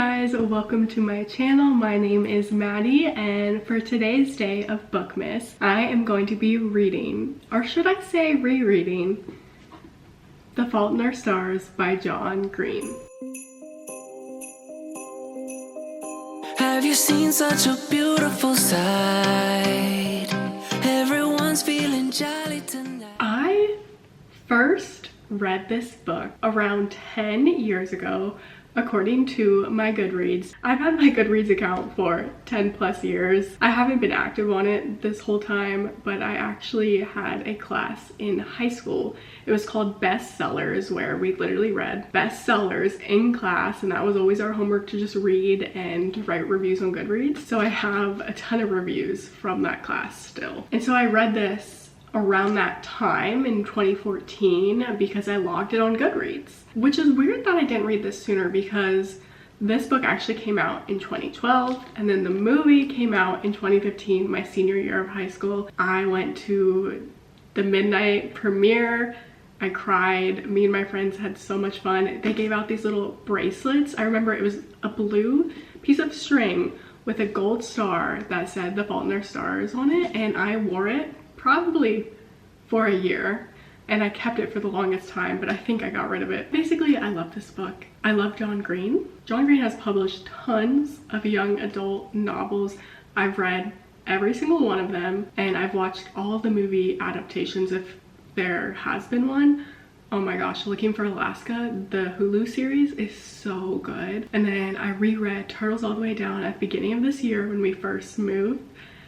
guys, welcome to my channel. My name is Maddie, and for today's day of Bookmas, I am going to be reading, or should I say rereading, The Fault in Our Stars by John Green. Have you seen such a beautiful sight? Everyone's feeling jolly tonight. I first read this book around 10 years ago, according to my Goodreads. I've had my Goodreads account for 10 plus years. I haven't been active on it this whole time, but I actually had a class in high school. It was called Bestsellers, where we literally read bestsellers in class, and that was always our homework, to just read and write reviews on Goodreads. So I have a ton of reviews from that class still. And so I read this around that time in 2014 because I logged it on Goodreads, which is weird that I didn't read this sooner because this book actually came out in 2012 and then the movie came out in 2015, my senior year of high school. I went to the midnight premiere. I cried. Me and my friends had so much fun. They gave out these little bracelets. I remember it was a blue piece of string with a gold star that said The Fault in Our Stars on it, and I wore it probably for a year, and I kept it for the longest time, but I think I got rid of it. Basically, I love this book. I love John Green. John Green has published tons of young adult novels. I've read every single one of them, and I've watched all the movie adaptations if there has been one. Oh my gosh, Looking for Alaska, the Hulu series, is so good. And then I reread Turtles All the Way Down at the beginning of this year when we first moved,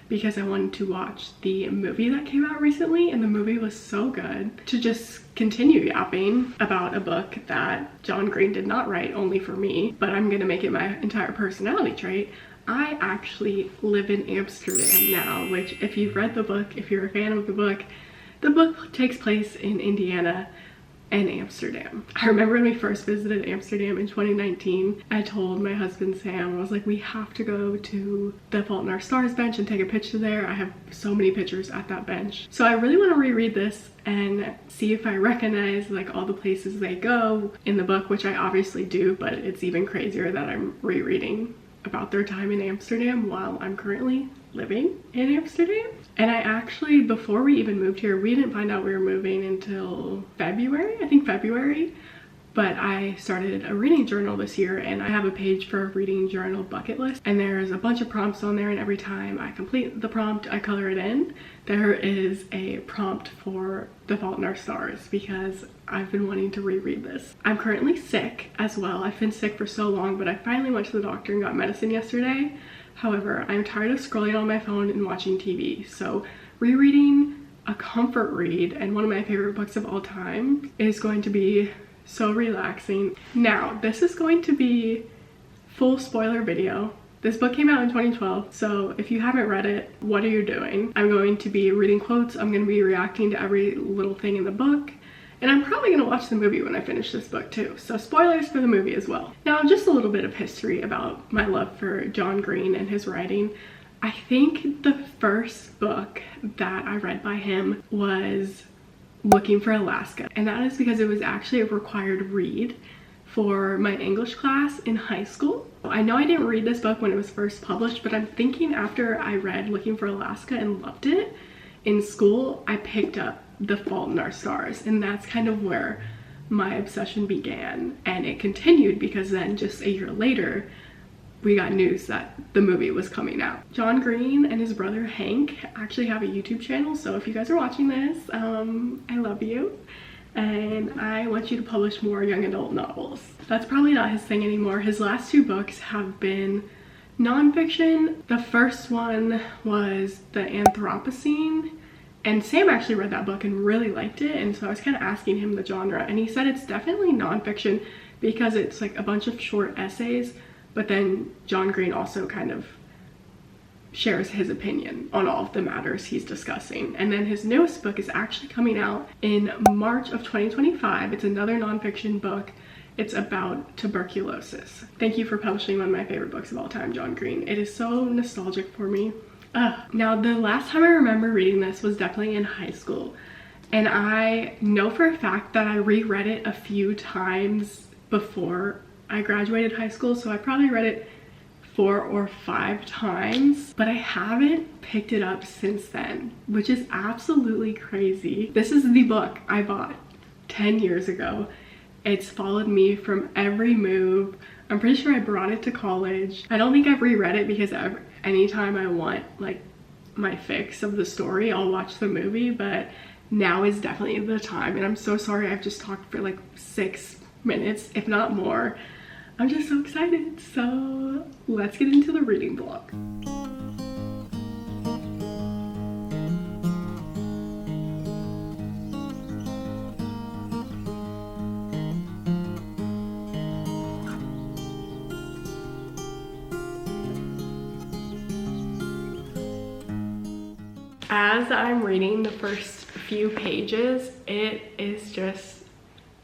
because I wanted to watch the movie that came out recently, and the movie was so good. To just continue yapping about a book that John Green did not write only for me, but I'm gonna make it my entire personality trait. I actually live in Amsterdam now, which if you've read the book, if you're a fan of the book takes place in Indiana and Amsterdam. I remember when we first visited Amsterdam in 2019, I told my husband Sam, I was like, we have to go to the Fault in Our Stars bench and take a picture there. I have so many pictures at that bench. So I really want to reread this and see if I recognize like all the places they go in the book, which I obviously do, but it's even crazier that I'm rereading about their time in Amsterdam while I'm currently living in Amsterdam. And I actually, before we even moved here, we didn't find out we were moving until February, I think February. But I started a reading journal this year, and I have a page for a reading journal bucket list, and there's a bunch of prompts on there, and every time I complete the prompt, I color it in. There is a prompt for The Fault in Our Stars because I've been wanting to reread this. I'm currently sick as well. I've been sick for so long, but I finally went to the doctor and got medicine yesterday. However, I'm tired of scrolling on my phone and watching TV, so rereading a comfort read and one of my favorite books of all time is going to be so relaxing. Now, this is going to be full spoiler video. This book came out in 2012, so if you haven't read it, what are you doing? I'm going to be reading quotes, I'm going to be reacting to every little thing in the book, and I'm probably going to watch the movie when I finish this book too, so spoilers for the movie as well. Now, just a little bit of history about my love for John Green and his writing. I think the first book that I read by him was Looking for Alaska, and that is because it was actually a required read for my English class in high school. I know I didn't read this book when it was first published, but I'm thinking after I read Looking for Alaska and loved it in school, I picked up The Fault in Our Stars, and that's kind of where my obsession began. And it continued because then just a year later, we got news that the movie was coming out. John Green and his brother Hank actually have a YouTube channel, so if you guys are watching this, I love you, and I want you to publish more young adult novels. That's probably not his thing anymore. His last two books have been nonfiction. The first one was The Anthropocene, and Sam actually read that book and really liked it, and so I was kind of asking him the genre, and he said it's definitely nonfiction because it's like a bunch of short essays, but then John Green also kind of shares his opinion on all of the matters he's discussing. And then his newest book is actually coming out in March of 2025. It's another nonfiction book. It's about tuberculosis. Thank you for publishing one of my favorite books of all time, John Green. It is so nostalgic for me. Now, the last time I remember reading this was definitely in high school. And I know for a fact that I reread it a few times before I graduated high school, so I probably read it 4 or 5 times, but I haven't picked it up since then, which is absolutely crazy. This is the book I bought 10 years ago. It's followed me from every move. I'm pretty sure I brought it to college. I don't think I've reread it because anytime I want like my fix of the story, I'll watch the movie, but now is definitely the time. And I'm so sorry I've just talked for like 6 minutes, if not more. I'm just so excited. So let's get into the reading vlog. As I'm reading the first few pages, it is just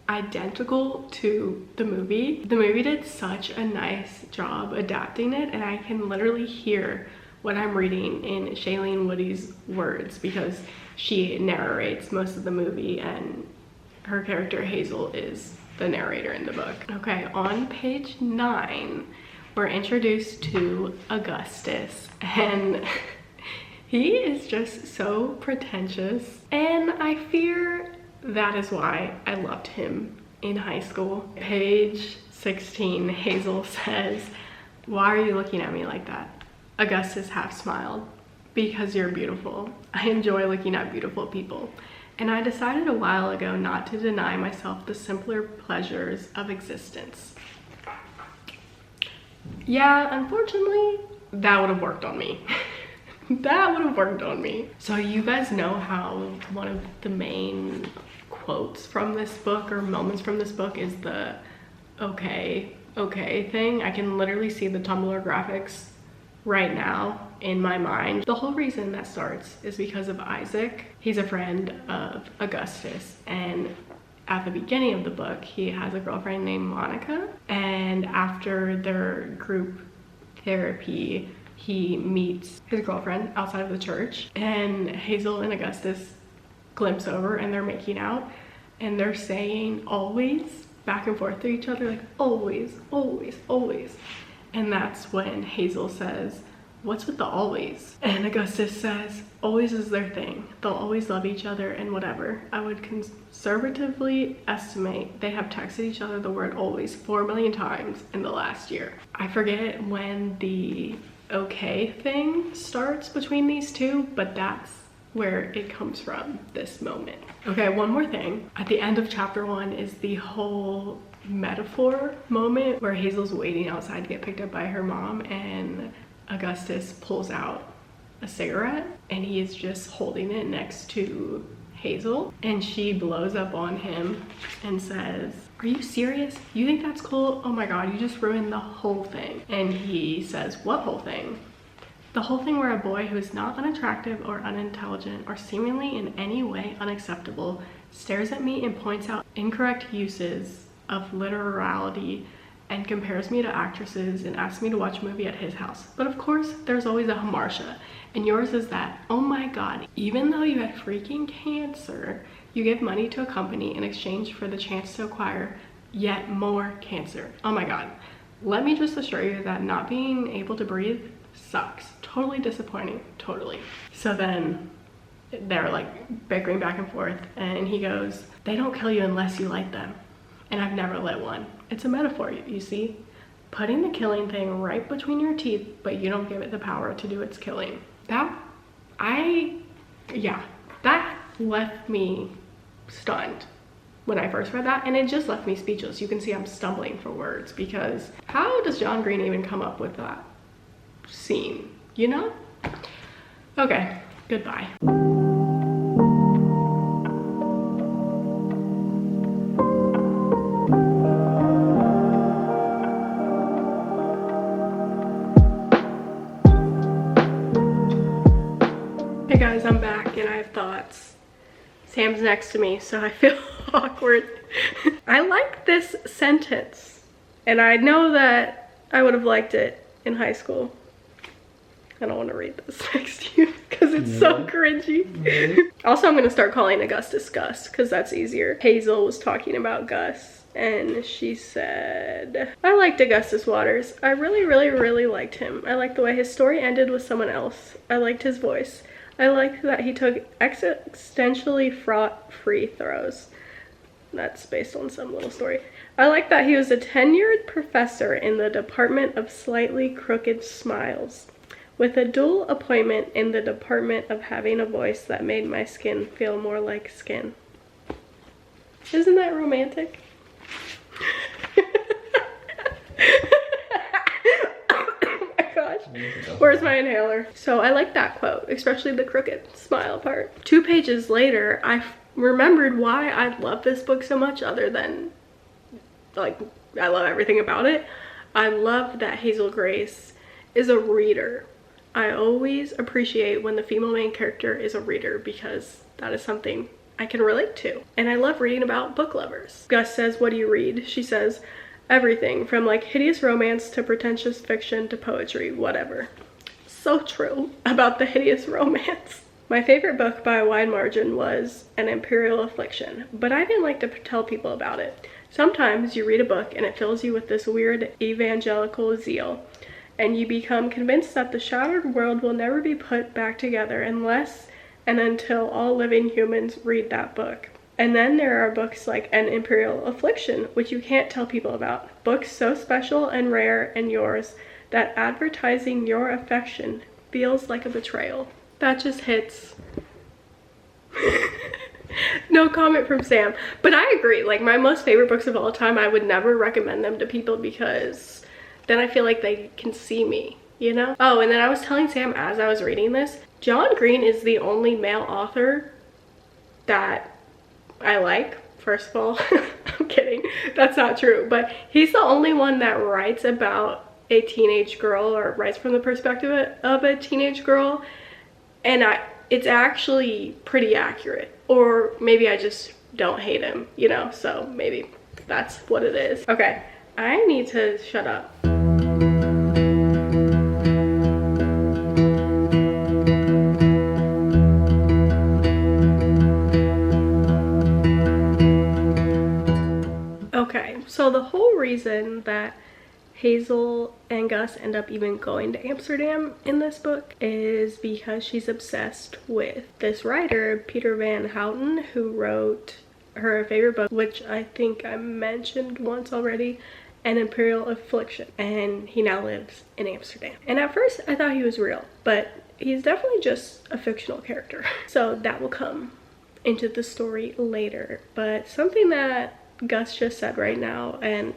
identical to the movie. The movie did such a nice job adapting it, and I can literally hear what I'm reading in Shailene Woodley's words because she narrates most of the movie and her character Hazel is the narrator in the book. Okay, on page 9, we're introduced to Augustus, and he is just so pretentious, and I fear that is why I loved him in high school. Page 16, Hazel says, "Why are you looking at me like that?" Augustus half smiled. "Because you're beautiful. I enjoy looking at beautiful people, and I decided a while ago not to deny myself the simpler pleasures of existence." Yeah, unfortunately, that would have worked on me. That would have worked on me. So you guys know how one of the main quotes from this book or moments from this book is the okay thing. I can literally see the Tumblr graphics right now in my mind. The whole reason that starts is because of Isaac. He's a friend of Augustus, and at the beginning of the book he has a girlfriend named Monica, and after their group therapy he meets his girlfriend outside of the church, and Hazel and Augustus glimpse over and they're making out and they're saying always back and forth to each other, like always, always, always. And that's when Hazel says, "What's with the always?" And Augustus says, "Always is their thing. They'll always love each other and whatever. I would conservatively estimate they have texted each other the word always 4 million times in the last year." I forget when the okay thing starts between these two, but that's where it comes from, this moment. Okay, one more thing. At the end of chapter 1 is the whole metaphor moment where Hazel's waiting outside to get picked up by her mom, and Augustus pulls out a cigarette and he is just holding it next to Hazel, and she blows up on him and says, "Are you serious? You think that's cool? Oh my god, you just ruined the whole thing." And he says, "What whole thing?" "The whole thing where a boy who is not unattractive or unintelligent or seemingly in any way unacceptable stares at me and points out incorrect uses of literality and compares me to actresses and asks me to watch a movie at his house. But of course, there's always a Hamartia. And yours is that, oh my god, even though you had freaking cancer, you give money to a company in exchange for the chance to acquire yet more cancer. Oh my god. Let me just assure you that not being able to breathe sucks. Totally disappointing. Totally." So then they're like bickering back and forth, and he goes, "They don't kill you unless you light them. And I've never lit one. It's a metaphor, you see. Putting the killing thing right between your teeth, but you don't give it the power to do its killing." That left me stunned when I first read that, and it just left me speechless. You can see I'm stumbling for words, because how does John Green even come up with that scene, you know? Okay, goodbye. Hey guys, I'm back and I have thoughts. Sam's next to me, so I feel awkward. I like this sentence, and I know that I would have liked it in high school. I don't want to read this next to you because it's so cringy. Also, I'm going to start calling Augustus Gus because that's easier. Hazel was talking about Gus And she said, I liked Augustus Waters. I really liked him. I liked the way his story ended with someone else. I liked his voice. I liked that he took existentially fraught free throws. That's based on some little story. I like that he was a tenured professor in the Department of Slightly Crooked Smiles, with a dual appointment in the department of having a voice that made my skin feel more like skin. Isn't that romantic? Oh my gosh. Where's my inhaler? So I like that quote, especially the crooked smile part. 2 pages later, I remembered why I love this book so much, other than, like, I love everything about it. I love that Hazel Grace is a reader. I always appreciate when the female main character is a reader, because that is something I can relate to. And I love reading about book lovers. Gus says, what do you read? She says, everything from like hideous romance to pretentious fiction to poetry, whatever. So true about the hideous romance. My favorite book by a wide margin was An Imperial Affliction, but I didn't like to tell people about it. Sometimes you read a book and it fills you with this weird evangelical zeal, and you become convinced that the shattered world will never be put back together unless and until all living humans read that book. And then there are books like An Imperial Affliction, which you can't tell people about. Books so special and rare and yours that advertising your affection feels like a betrayal. That just hits. No comment from Sam. But I agree, like my most favorite books of all time, I would never recommend them to people because then I feel like they can see me, you know? Oh, and then I was telling Sam as I was reading this, John Green is the only male author that I like, first of all. I'm kidding, that's not true, but he's the only one that writes about a teenage girl, or writes from the perspective of a teenage girl, and it's actually pretty accurate. Or maybe I just don't hate him, you know, so maybe that's what it is. Okay, I need to shut up. Okay, so the whole reason that Hazel and Gus end up even going to Amsterdam in this book is because she's obsessed with this writer, Peter Van Houten, who wrote her favorite book, which I think I mentioned once already, An Imperial Affliction, and he now lives in Amsterdam. And at first I thought he was real, but he's definitely just a fictional character. So that will come into the story later. But something that Gus just said right now, and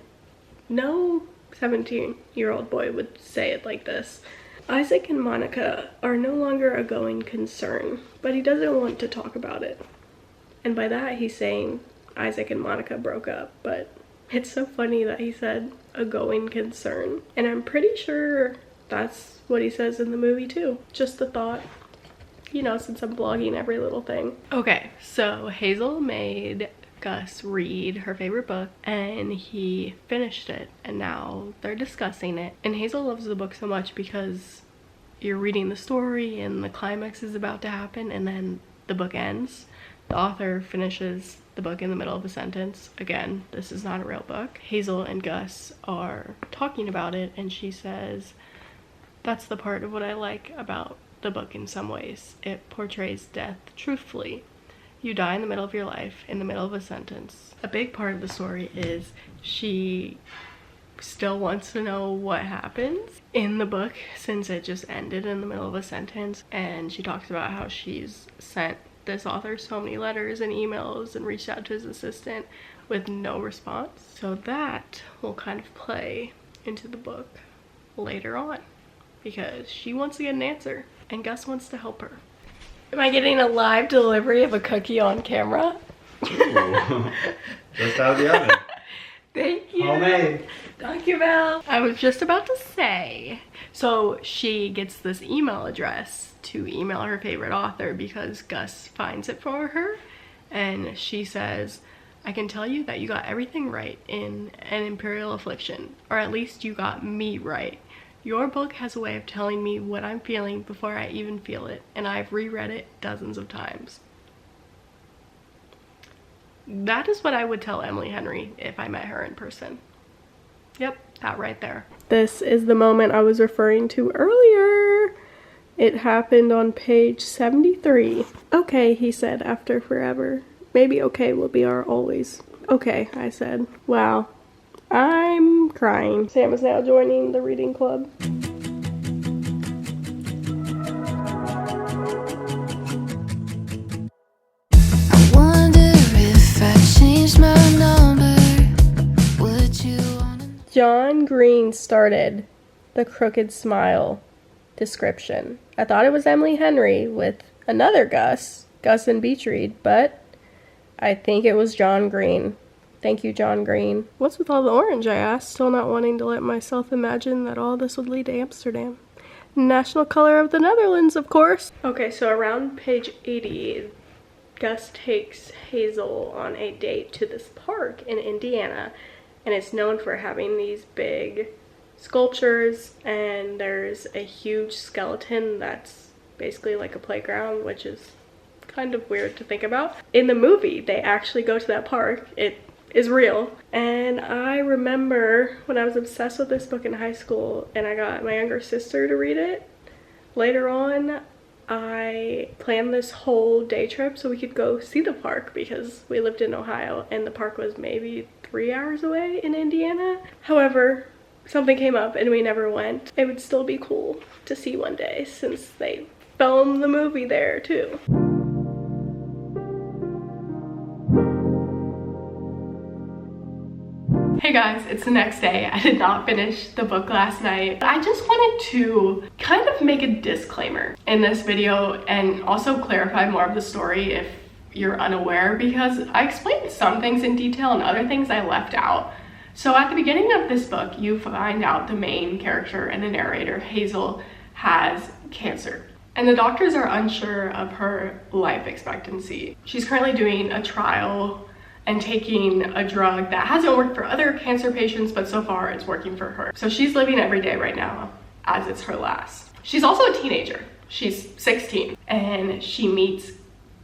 no 17-year-old boy would say it like this. Isaac and Monica are no longer a going concern, but he doesn't want to talk about it. And by that he's saying Isaac and Monica broke up, but it's so funny that he said a going concern. And I'm pretty sure that's what he says in the movie too. Just a thought, you know, since I'm blogging every little thing. Okay, so Hazel made Gus read her favorite book and he finished it, and now they're discussing it. And Hazel loves the book so much because you're reading the story and the climax is about to happen, and then the book ends. The author finishes the book in the middle of a sentence. Again, this is not a real book. Hazel and Gus are talking about it, and she says, that's the part of what I like about the book in some ways. It portrays death truthfully. You die in the middle of your life, in the middle of a sentence. A big part of the story is she still wants to know what happens in the book since it just ended in the middle of a sentence. And she talks about how she's sent this author so many letters and emails and reached out to his assistant with no response. So that will kind of play into the book later on because she wants to get an answer and Gus wants to help her. Am I getting a live delivery of a cookie on camera? Ooh, just out of the oven. Thank you. Homemade. Thank you, Val. I was just about to say, so she gets this email address to email her favorite author because Gus finds it for her, and she says, I can tell you that you got everything right in An Imperial Affliction, or at least you got me right. Your book has a way of telling me what I'm feeling before I even feel it, and I've reread it dozens of times. That is what I would tell Emily Henry if I met her in person. Yep, that right there. This is the moment I was referring to earlier. It happened on page 73. Okay, he said after forever. Maybe okay will be our always. Okay, I said. Wow. I'm crying. Sam is now joining the reading club. I wonder if I changed my number, would you wanna... John Green started the Crooked Smile description. I thought it was Emily Henry with another Gus and Beach Read, but I think it was John Green. Thank you, John Green. What's with all the orange, I asked, still not wanting to let myself imagine that all this would lead to Amsterdam. National color of the Netherlands, of course. Okay, so around page 80, Gus takes Hazel on a date to this park in Indiana, and it's known for having these big sculptures, and there's a huge skeleton that's basically like a playground, which is kind of weird to think about. In the movie, they actually go to that park. It is real. And I remember when I was obsessed with this book in high school and I got my younger sister to read it. Later on, I planned this whole day trip so we could go see the park because we lived in Ohio and the park was maybe 3 hours away in Indiana. However, something came up and we never went. It would still be cool to see one day since they filmed the movie there too. Hey guys, it's the next day. I did not finish the book last night. I just wanted to kind of make a disclaimer in this video and also clarify more of the story if you're unaware, because I explained some things in detail and other things I left out. So at the beginning of this book, you find out the main character and the narrator, Hazel, has cancer. And the doctors are unsure of her life expectancy. She's currently doing a trial and taking a drug that hasn't worked for other cancer patients, but so far it's working for her. So she's living every day right now as it's her last. She's also a teenager. She's 16 and she meets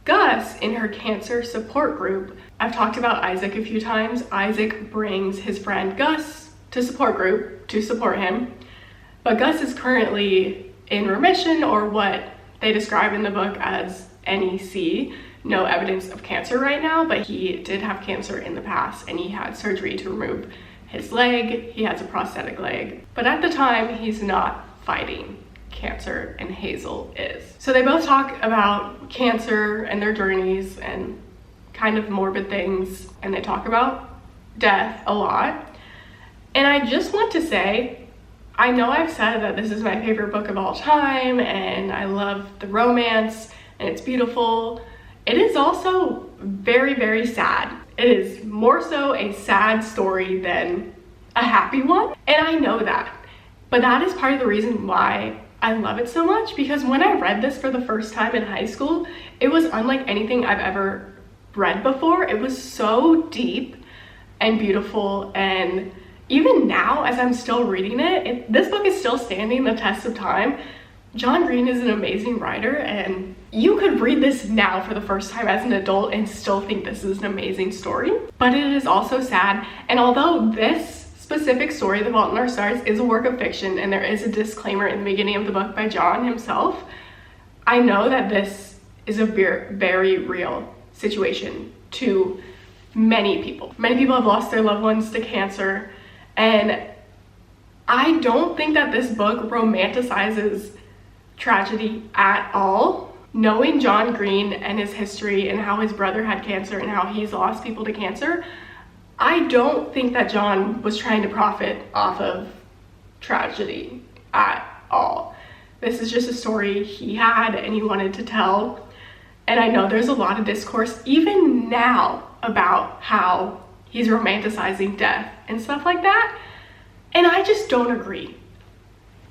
Gus in her cancer support group. I've talked about Isaac a few times. Isaac brings his friend Gus to support group to support him, but Gus is currently in remission, or what they describe in the book as NEC. No evidence of cancer right now, but he did have cancer in the past and he had surgery to remove his leg. He has a prosthetic leg, but at the time he's not fighting cancer and Hazel is. So they both talk about cancer and their journeys and kind of morbid things, and they talk about death a lot. And I just want to say, I know I've said that this is my favorite book of all time and I love the romance and it's beautiful. It is also very, very sad. It is more so a sad story than a happy one. And I know that. But that is part of the reason why I love it so much, because when I read this for the first time in high school, it was unlike anything I've ever read before. It was so deep and beautiful, and even now as I'm still reading it, this book is still standing the test of time. John Green is an amazing writer, and you could read this now for the first time as an adult and still think this is an amazing story. But it is also sad, and although this specific story, The Fault in Our Stars, is a work of fiction and there is a disclaimer in the beginning of the book by John himself, I know that this is a very, very real situation to many people. Many people have lost their loved ones to cancer, and I don't think that this book romanticizes tragedy at all. Knowing John Green and his history and how his brother had cancer and how he's lost people to cancer, I don't think that John was trying to profit off of tragedy at all. This is just a story he had and he wanted to tell. And I know there's a lot of discourse even now about how he's romanticizing death and stuff like that. And I just don't agree.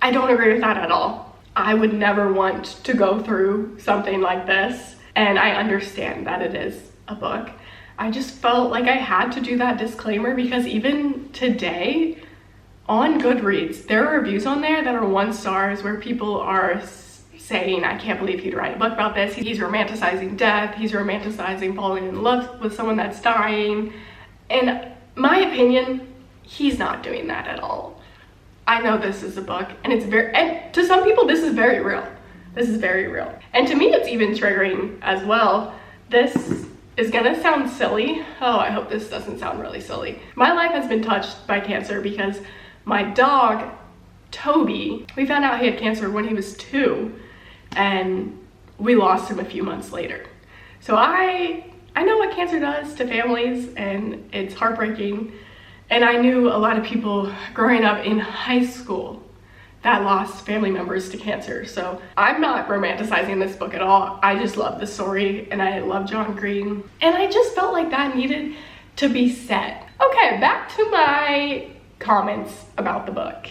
I don't agree with that at all. I would never want to go through something like this, and I understand that it is a book. I just felt like I had to do that disclaimer because even today on Goodreads, there are reviews on there that are 1 stars where people are saying, I can't believe he'd write a book about this. He's romanticizing death. He's romanticizing falling in love with someone that's dying. In my opinion, he's not doing that at all. I know this is a book, and and to some people, this is very real. This is very real. And to me, it's even triggering as well. This is gonna sound silly. Oh, I hope this doesn't sound really silly. My life has been touched by cancer because my dog, Toby, we found out he had cancer when he was 2, and we lost him a few months later. So I know what cancer does to families, and it's heartbreaking. And I knew a lot of people growing up in high school that lost family members to cancer. So I'm not romanticizing this book at all. I just love the story, and I love John Green. And I just felt like that needed to be said. Okay, back to my comments about the book.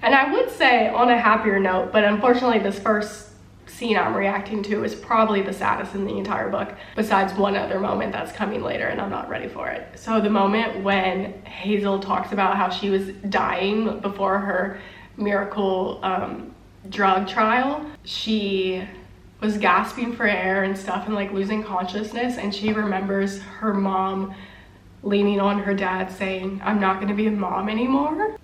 And I would say on a happier note, but unfortunately this first scene I'm reacting to is probably the saddest in the entire book, besides one other moment that's coming later, and I'm not ready for it. So the moment when Hazel talks about how she was dying before her miracle drug trial, she was gasping for air and stuff and like losing consciousness, and she remembers her mom leaning on her dad saying, I'm not going to be a mom anymore.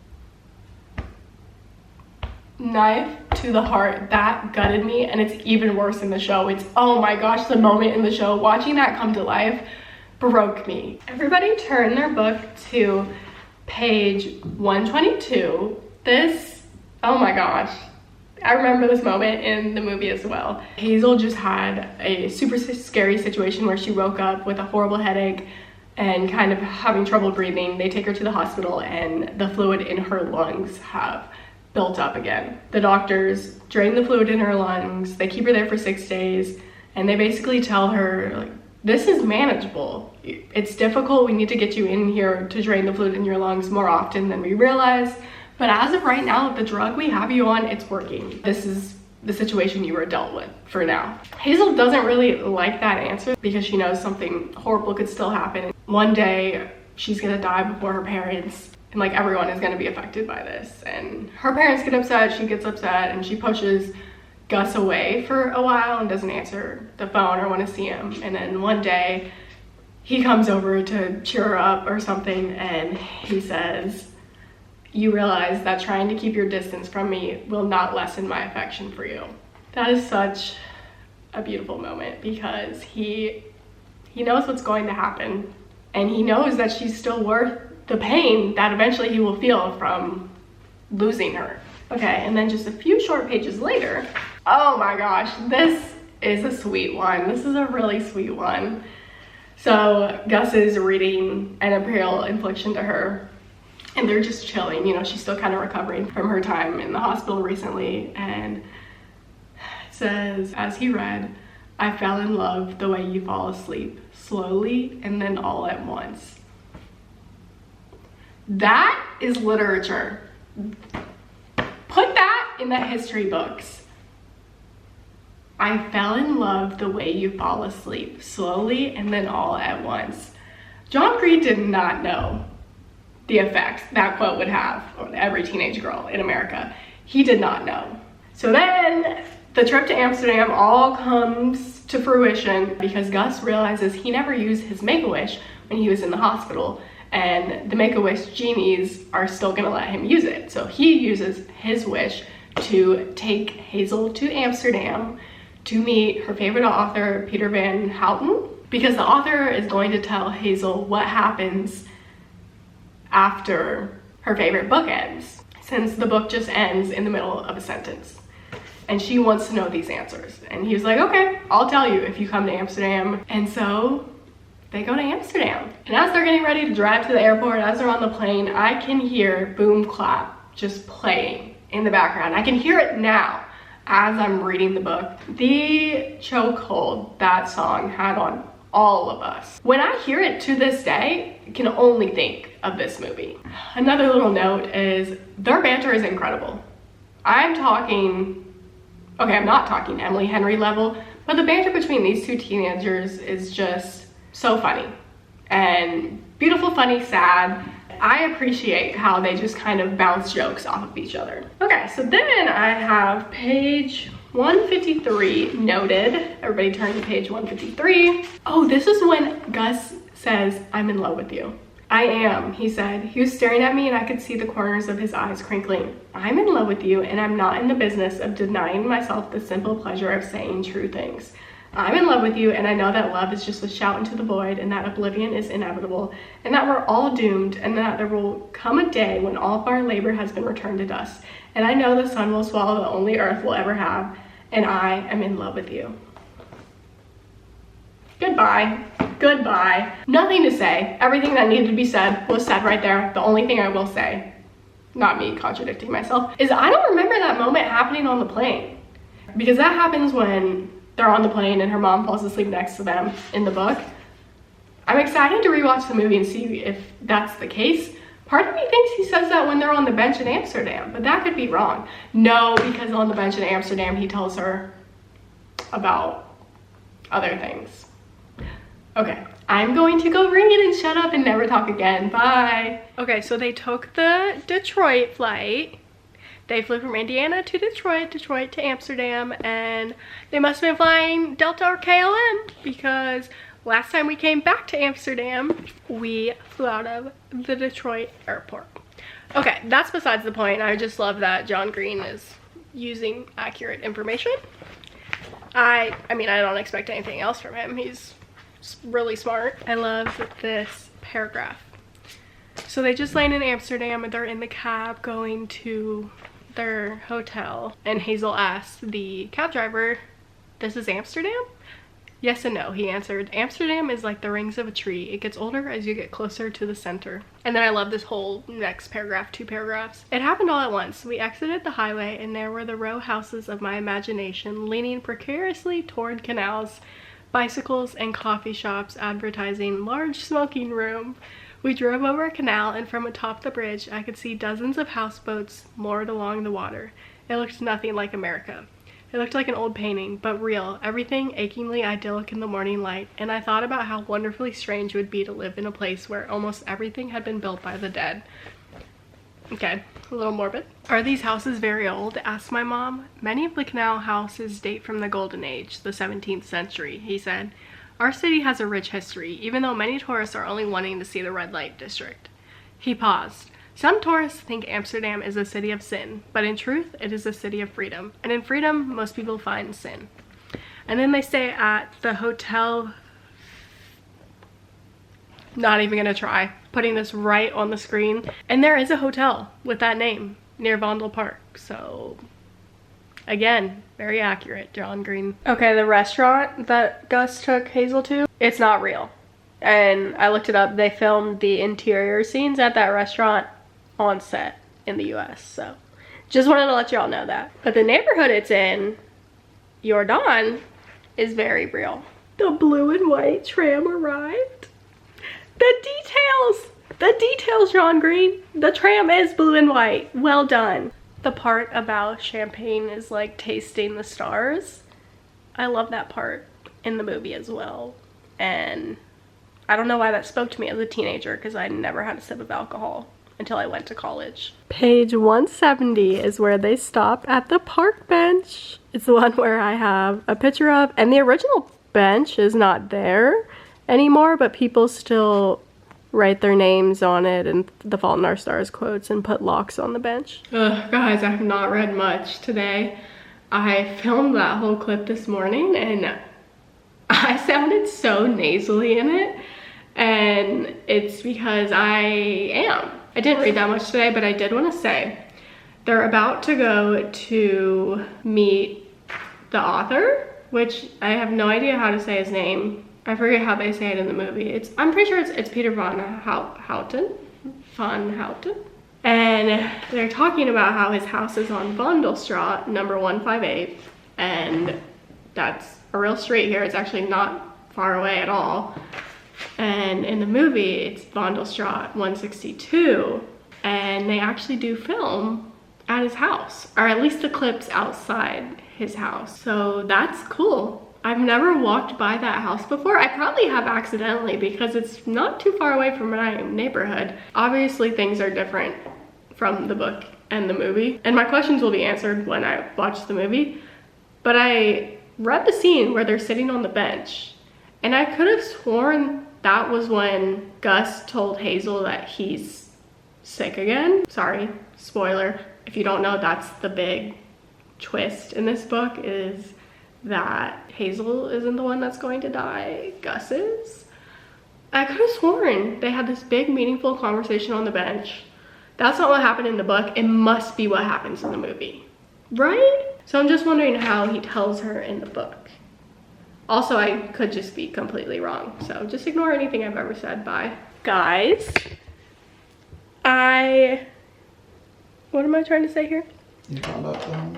Knife to the heart. That gutted me, and it's even worse in the show. It's, oh my gosh, the moment in the show, watching that come to life broke me. Everybody turn their book to page 122. This, oh my gosh, I remember this moment in the movie as well. Hazel just had a super scary situation where she woke up with a horrible headache and kind of having trouble breathing. They take her to the hospital, and the fluid in her lungs have built up again. The doctors drain the fluid in her lungs. They keep her there for 6 days, and they basically tell her, like, this is manageable. It's difficult. We need to get you in here to drain the fluid in your lungs more often than we realize. But as of right now, the drug we have you on, it's working. This is the situation you were dealt with for now. Hazel doesn't really like that answer because she knows something horrible could still happen. One day she's gonna die before her parents, and like everyone is gonna be affected by this. And her parents get upset, she gets upset, and she pushes Gus away for a while and doesn't answer the phone or want to see him. And then one day he comes over to cheer her up or something, and he says, you realize that trying to keep your distance from me will not lessen my affection for you. That is such a beautiful moment because he knows what's going to happen, and he knows that she's still worth the pain that eventually he will feel from losing her. Okay, and then just a few short pages later, oh my gosh, this is a sweet one. This is a really sweet one. So Gus is reading an imperial infliction to her, and they're just chilling. You know, she's still kind of recovering from her time in the hospital recently, and it says, as he read, I fell in love the way you fall asleep, slowly and then all at once. That is literature. Put that in the history books. I fell in love the way you fall asleep, slowly and then all at once. John Green did not know the effects that quote would have on every teenage girl in America. He did not know. So then the trip to Amsterdam all comes to fruition because Gus realizes he never used his Make-A-Wish when he was in the hospital, and the Make-A-Wish genies are still gonna let him use it. So he uses his wish to take Hazel to Amsterdam to meet her favorite author, Peter Van Houten, because the author is going to tell Hazel what happens after her favorite book ends, since the book just ends in the middle of a sentence. And she wants to know these answers. And he was like, okay, I'll tell you if you come to Amsterdam. And so they go to Amsterdam. And as they're getting ready to drive to the airport, as they're on the plane, I can hear Boom Clap just playing in the background. I can hear it now as I'm reading the book. The chokehold that song had on all of us. When I hear it to this day, I can only think of this movie. Another little note is their banter is incredible. I'm not talking Emily Henry level, but the banter between these two teenagers is just so funny and beautiful, funny, sad. I appreciate how they just kind of bounce jokes off of each other. Okay, so then I have page 153, noted. Everybody turn to page 153. Oh, this is when Gus says, I'm in love with you. I am, he said. He was staring at me and I could see the corners of his eyes crinkling. I'm in love with you and I'm not in the business of denying myself the simple pleasure of saying true things. I'm in love with you and I know that love is just a shout into the void and that oblivion is inevitable and that we're all doomed and that there will come a day when all of our labor has been returned to dust. And I know the sun will swallow the only earth will ever have and I am in love with you. Goodbye. Goodbye. Nothing to say. Everything that needed to be said was said right there. The only thing I will say, not me contradicting myself, is I don't remember that moment happening on the plane. Because that happens when they're on the plane and her mom falls asleep next to them in the book. I'm excited to rewatch the movie and see if that's the case. Part of me thinks he says that when they're on the bench in Amsterdam, but that could be wrong. No, because on the bench in Amsterdam, he tells her about other things. Okay, I'm going to go read and shut up and never talk again. Bye. Okay, so they took the Detroit flight. They flew from Indiana to Detroit, Detroit to Amsterdam, and they must have been flying Delta or KLM because last time we came back to Amsterdam, we flew out of the Detroit airport. Okay, that's besides the point. I just love that John Green is using accurate information. I mean, I don't expect anything else from him. He's really smart. I love this paragraph. So they just landed in Amsterdam and they're in the cab going to their hotel, and Hazel asked the cab driver, "This is Amsterdam?" "Yes and no," he answered. "Amsterdam is like the rings of a tree. It gets older as you get closer to the center." And then I love this whole next paragraph, 2 paragraphs. "It happened all at once. We exited the highway and there were the row houses of my imagination leaning precariously toward canals, bicycles and coffee shops advertising large smoking room. We drove over a canal and from atop the bridge I could see dozens of houseboats moored along the water. It looked nothing like America. It looked like an old painting, but real, everything achingly idyllic in the morning light, and I thought about how wonderfully strange it would be to live in a place where almost everything had been built by the dead." Okay, a little morbid. "Are these houses very old?" asked my mom. "Many of the canal houses date from the Golden Age, the 17th century, he said. "Our city has a rich history, even though many tourists are only wanting to see the red light district." He paused. "Some tourists think Amsterdam is a city of sin, but in truth, it is a city of freedom. And in freedom, most people find sin." And then they stay at the hotel. Not even gonna try putting this right on the screen. And there is a hotel with that name near Vondel Park. So again, very accurate, John Green. Okay, the restaurant that Gus took Hazel to, it's not real. And I looked it up. They filmed the interior scenes at that restaurant on set in the US. So just wanted to let y'all know that. But the neighborhood it's in, Jordan, is very real. The blue and white tram arrived. The details, John Green. The tram is blue and white. Well done. The part about champagne is like tasting the stars. I love that part in the movie as well. And I don't know why that spoke to me as a teenager because I never had a sip of alcohol until I went to college. Page 170 is where they stop at the park bench. It's the one where I have a picture of, and the original bench is not there anymore, but people still write their names on it and the Fault in Our Stars quotes and put locks on the bench. Ugh, guys, I have not read much today. I filmed that whole clip this morning and I sounded so nasally in it, and it's because I didn't read that much today, but I did want to say they're about to go to meet the author, which I have no idea how to say his name. I forget how they say it in the movie. I'm pretty sure it's Peter von Houten. And they're talking about how his house is on Vondelstraat, number 158. And that's a real street here. It's actually not far away at all. And in the movie, it's Vondelstraat 162. And they actually do film at his house, or at least the clips outside his house. So that's cool. I've never walked by that house before. I probably have accidentally because it's not too far away from my neighborhood. Obviously things are different from the book and the movie, and my questions will be answered when I watch the movie. But I read the scene where they're sitting on the bench, and I could have sworn that was when Gus told Hazel that he's sick again. Sorry, spoiler. If you don't know, that's the big twist in this book, is that Hazel isn't the one that's going to die, Gus is. I could have sworn they had this big meaningful conversation on the bench. That's not what happened in the book. It must be what happens in the movie, right? So I'm just wondering how he tells her in the book. Also, I could just be completely wrong, so just ignore anything I've ever said. Bye. Guys, what am I trying to say here? You found out the home?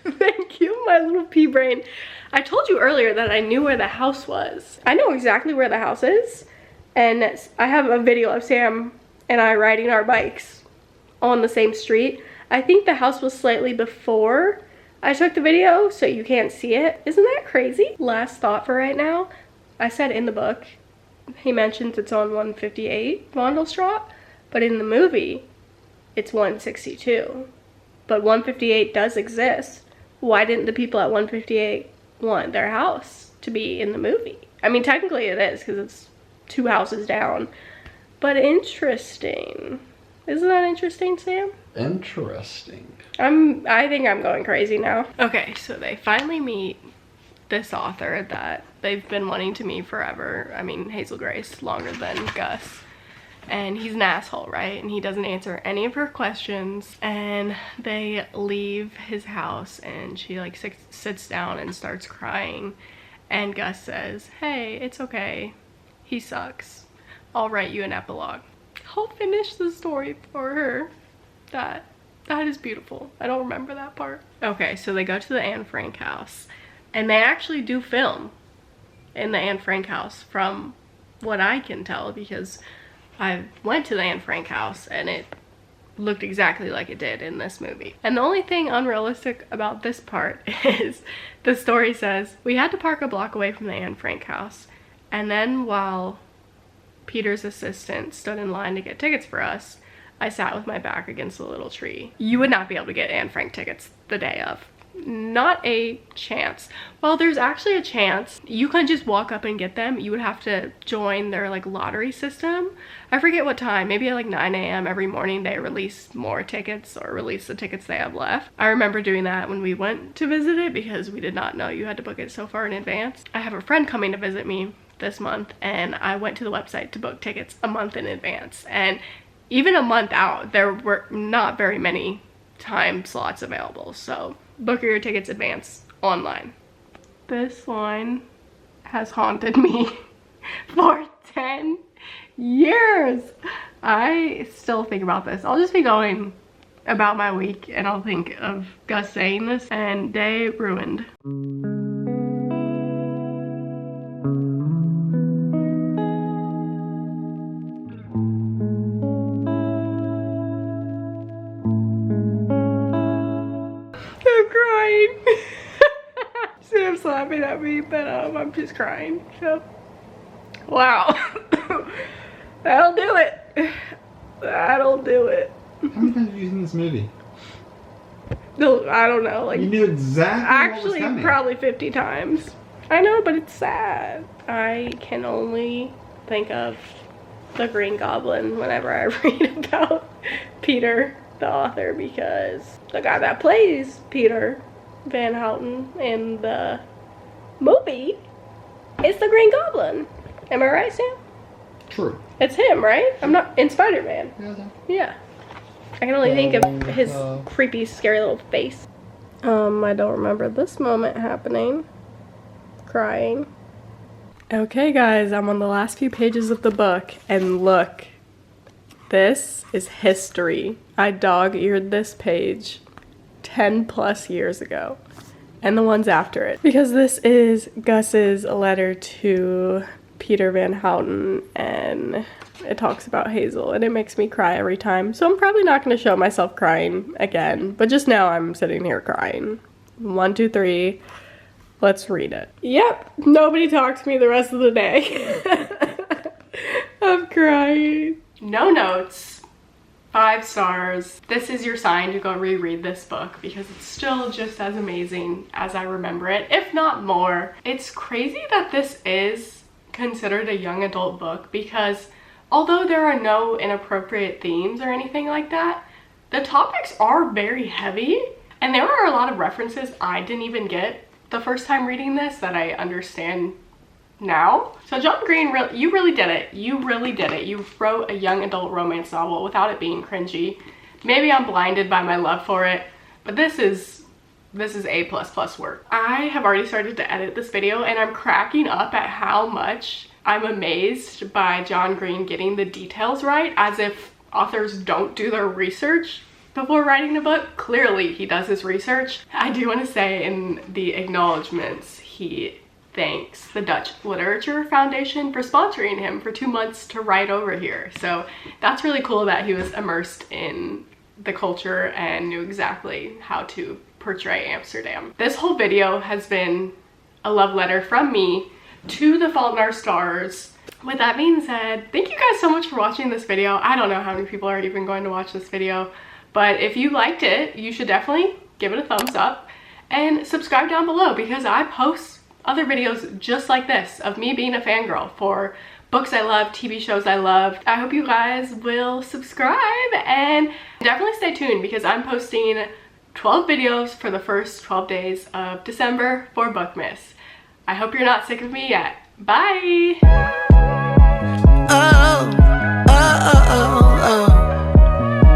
Thank you, my little pea brain. I told you earlier that I knew where the house was. I know exactly where the house is, and I have a video of Sam and I riding our bikes on the same street. I think the house was slightly before I took the video, so you can't see it. Isn't that crazy? Last thought for right now. I said in the book, he mentions it's on 158 Vondelstraat, but in the movie, it's 162. But 158 does exist. Why didn't the people at 158 want their house to be in the movie? I mean, technically it is, because it's 2 houses down. But interesting. Isn't that interesting, Sam? Interesting. I think I'm going crazy now. Okay, so they finally meet this author that they've been wanting to meet forever. I mean, Hazel Grace, longer than Gus. And he's an asshole, right? And he doesn't answer any of her questions. And they leave his house, and she like sits down and starts crying. And Gus says, hey, it's okay. He sucks. I'll write you an epilogue. I'll finish the story for her. That is beautiful. I don't remember that part. Okay, so they go to the Anne Frank house, and they actually do film in the Anne Frank house from what I can tell, because I went to the Anne Frank house and it looked exactly like it did in this movie. And the only thing unrealistic about this part is the story says, we had to park a block away from the Anne Frank house, and then while Peter's assistant stood in line to get tickets for us, I sat with my back against a little tree. You would not be able to get Anne Frank tickets the day of. Not a chance. Well, there's actually a chance. You couldn't just walk up and get them. You would have to join their like lottery system. I forget what time, maybe at like 9 a.m. every morning they release more tickets, or release the tickets they have left. I remember doing that when we went to visit it, because we did not know you had to book it so far in advance. I have a friend coming to visit me this month, and I went to the website to book tickets a month in advance, and even a month out there were not very many time slots available, so book your tickets advance online. This line has haunted me for 10 years. I still think about this. I'll just be going about my week and I'll think of Gus saying this, and day ruined. Sam's laughing at me, but I'm just crying, so. Wow. That'll do it. That'll do it. How many times have you seen this movie? No, I don't know, like. You knew exactly actually, what was coming. probably 50 times. I know, but it's sad. I can only think of the Green Goblin whenever I read about Peter, the author, because the guy that plays Peter Van Houten in the movie is the Green Goblin. Am I right, Sam? True. It's him, right? I'm not in Spider-Man. Yeah. I can only think of his creepy, scary little face. I don't remember this moment happening. Crying. Okay, guys, I'm on the last few pages of the book, and look, this is history. I dog-eared this page 10 plus years ago, and the ones after it, because this is Gus's letter to Peter Van Houten, and it talks about Hazel, and it makes me cry every time, so I'm probably not going to show myself crying again, but just now I'm sitting here crying. 1, 2, 3, let's read it. Yep, nobody talked to me the rest of the day. I'm crying. No notes. 5 stars. This is your sign to go reread this book because it's still just as amazing as I remember it, if not more. It's crazy that this is considered a young adult book because although there are no inappropriate themes or anything like that, the topics are very heavy, and there are a lot of references I didn't even get the first time reading this that I understand now. So John Green, you really did it. You really did it. You wrote a young adult romance novel without it being cringy. Maybe I'm blinded by my love for it, but this is A++ work. I have already started to edit this video and I'm cracking up at how much I'm amazed by John Green getting the details right, as if authors don't do their research before writing a book. Clearly he does his research. I do want to say in the acknowledgements, he thanks the Dutch Literature Foundation for sponsoring him for 2 months to write over here. So that's really cool that he was immersed in the culture and knew exactly how to portray Amsterdam. This whole video has been a love letter from me to The Fault in Our Stars. With that being said, thank you guys so much for watching this video. I don't know how many people are even going to watch this video, but if you liked it, you should definitely give it a thumbs up and subscribe down below because I post other videos just like this of me being a fangirl for books I love, TV shows I love. I hope you guys will subscribe and definitely stay tuned because I'm posting 12 videos for the first 12 days of December for Bookmas. I hope you're not sick of me yet. Bye!